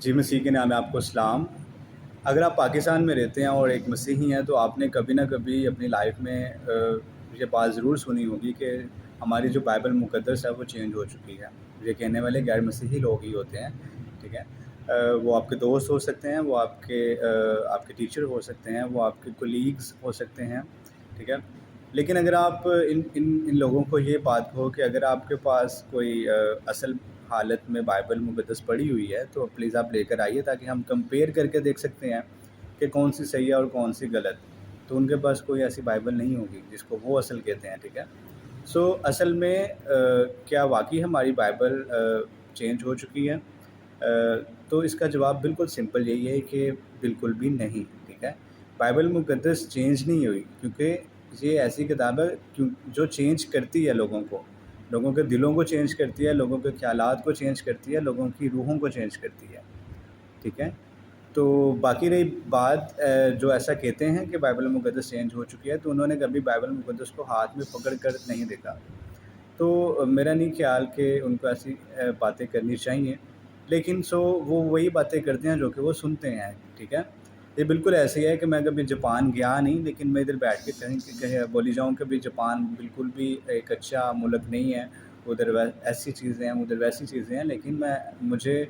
جی مسیح کے نام میں آپ کو سلام۔ اگر آپ پاکستان میں رہتے ہیں اور ایک مسیحی ہیں تو آپ نے کبھی نہ کبھی اپنی لائف میں یہ بات ضرور سنی ہوگی کہ ہماری جو بائبل مقدس ہے وہ چینج ہو چکی ہے۔ یہ کہنے والے غیر مسیحی لوگ ہی ہوتے ہیں، ٹھیک ہے۔ وہ آپ کے دوست ہو سکتے ہیں، وہ آپ کے ٹیچر ہو سکتے ہیں، وہ آپ کے کولیگز ہو سکتے ہیں، ٹھیک ہے۔ لیکن اگر آپ ان لوگوں کو یہ بات کہو کہ اگر آپ کے پاس کوئی اصل حالت میں بائبل مقدس پڑھی ہوئی ہے تو پلیز آپ لے کر آئیے تاکہ ہم کمپیئر کر کے دیکھ سکتے ہیں کہ کون سی صحیح ہے اور کون سی غلط۔ تو ان کے پاس کوئی ایسی بائبل نہیں ہوگی جس کو وہ اصل کہتے ہیں، ٹھیک ہے۔ اصل میں کیا واقعی ہماری بائبل چینج ہو چکی ہے؟ تو اس کا جواب بالکل سمپل یہی ہے کہ بالکل بھی نہیں، ٹھیک ہے۔ بائبل مقدس چینج نہیں ہوئی کیونکہ یہ ایسی کتاب ہے جو چینج کرتی ہے لوگوں کے دلوں کو چینج کرتی ہے، لوگوں کے خیالات کو چینج کرتی ہے، لوگوں کی روحوں کو چینج کرتی ہے، ٹھیک ہے۔ تو باقی رہی بات جو ایسا کہتے ہیں کہ بائبل مقدس چینج ہو چکی ہے، تو انہوں نے کبھی بائبل مقدس کو ہاتھ میں پکڑ کر نہیں دیکھا۔ تو میرا نہیں خیال کہ ان کو ایسی باتیں کرنی چاہیے، لیکن وہ وہی باتیں کرتے ہیں جو کہ وہ سنتے ہیں، ٹھیک ہے۔ یہ بالکل ایسے ہی ہے کہ میں کبھی جاپان گیا نہیں، لیکن میں ادھر بیٹھ کے کہیں بولی جاؤں کہ بھی جاپان بالکل بھی ایک اچھا ملک نہیں ہے، ادھر ایسی چیزیں ہیں، ادھر ویسی چیزیں ہیں، لیکن مجھے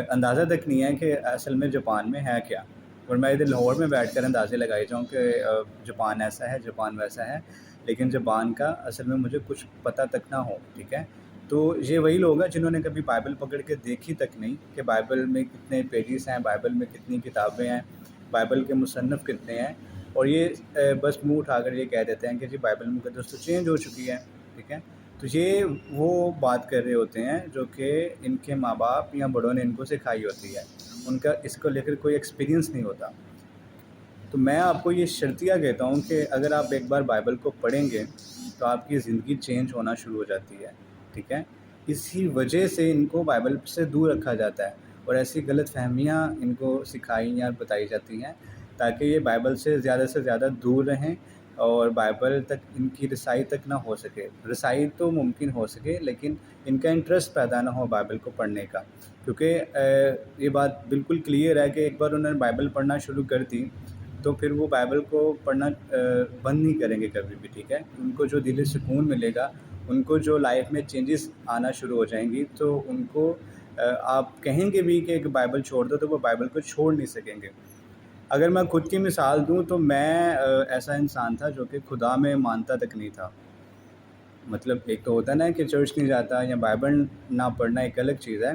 اندازہ تک نہیں ہے کہ اصل میں جاپان میں ہے کیا، اور میں ادھر لاہور میں بیٹھ کر اندازے لگائی جاؤں کہ جاپان ایسا ہے، جاپان ویسا ہے، لیکن جاپان کا اصل میں مجھے کچھ پتہ تک نہ ہو، ٹھیک ہے۔ تو یہ وہی لوگ ہیں جنہوں نے کبھی بائبل پکڑ کے دیکھی تک نہیں کہ بائبل میں کتنے پیجز ہیں، بائبل میں کتنی کتابیں ہیں، بائبل کے مصنف کتنے ہیں، اور یہ بس منہ اٹھا کر یہ کہہ دیتے ہیں کہ جی بائبل مقدس تو چینج ہو چکی ہے، ٹھیک ہے۔ تو یہ وہ بات کر رہے ہوتے ہیں جو کہ ان کے ماں باپ یا بڑوں نے ان کو سکھائی ہوتی ہے، ان کا اس کو لے کر کوئی ایکسپیرینس نہیں ہوتا۔ تو میں آپ کو یہ شرطیہ کہتا ہوں کہ اگر آپ ایک بار بائبل کو پڑھیں گے تو آپ کی زندگی چینج ہونا شروع ہو جاتی ہے، ٹھیک ہے۔ اسی وجہ سے ان کو بائبل سے دور رکھا جاتا ہے اور ایسی غلط فہمیاں ان کو سکھائی یا بتائی جاتی ہیں تاکہ یہ بائبل سے زیادہ دور رہیں اور بائبل تک ان کی رسائی تک نہ ہو سکے۔ رسائی تو ممکن ہو سکے لیکن ان کا انٹرسٹ پیدا نہ ہو بائبل کو پڑھنے کا، کیونکہ یہ بات بالکل کلیئر ہے کہ ایک بار انہوں نے بائبل پڑھنا شروع کر دی تو پھر وہ بائبل کو پڑھنا بند نہیں کریں گے کبھی بھی، ٹھیک ہے۔ ان کو جو دلی سکون ملے گا، ان کو جو لائف میں چینجز آنا شروع ہو جائیں گی، تو ان کو آپ کہیں گے بھی کہ ایک بائبل چھوڑ دو تو وہ بائبل کو چھوڑ نہیں سکیں گے۔ اگر میں خود کی مثال دوں تو میں ایسا انسان تھا جو کہ خدا میں مانتا تک نہیں تھا۔ مطلب ایک تو ہوتا ہے نا کہ چرچ نہیں جاتا یا بائبل نہ پڑھنا ایک الگ چیز ہے،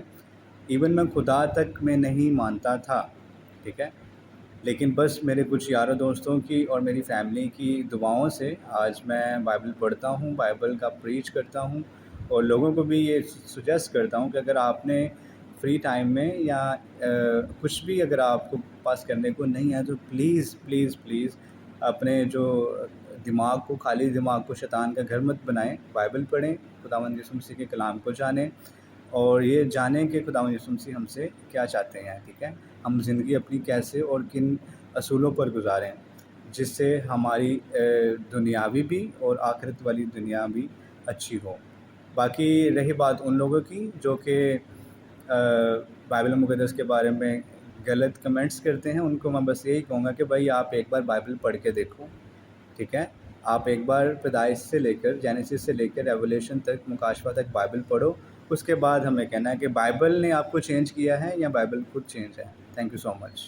ایون میں خدا تک میں نہیں مانتا تھا، ٹھیک ہے۔ لیکن بس میرے کچھ یاروں دوستوں کی اور میری فیملی کی دعاؤں سے آج میں بائبل پڑھتا ہوں، بائبل کا پریچ کرتا ہوں، اور لوگوں کو بھی یہ سجیسٹ کرتا ہوں کہ اگر آپ نے فری ٹائم میں یا کچھ بھی اگر آپ کو پاس کرنے کو نہیں ہے تو پلیز پلیز پلیز اپنے جو دماغ کو، خالی دماغ کو شیطان کا گھر مت بنائیں، بائبل پڑھیں، خداوند یسوع مسیح کے کلام کو جانیں اور یہ جانیں کہ خداوند یسوع مسیح ہم سے کیا چاہتے ہیں، ٹھیک ہے۔ ہم زندگی اپنی کیسے اور کن اصولوں پر گزاریں جس سے ہماری دنیاوی بھی اور آخرت والی دنیا بھی اچھی ہو۔ باقی رہی بات ان لوگوں کی جو کہ بائبل مقدس کے بارے میں غلط کمنٹس کرتے ہیں، ان کو میں بس یہی کہوں گا کہ بھائی آپ ایک بار بائبل پڑھ کے دیکھو، ٹھیک ہے۔ آپ ایک بار پیدائش سے لے کر، جینیسس سے لے کر ریولیشن تک، مکاشفہ تک بائبل پڑھو، اس کے بعد ہمیں کہنا ہے کہ بائبل نے آپ کو چینج کیا ہے یا بائبل خود چینج ہے۔ Thank you so much.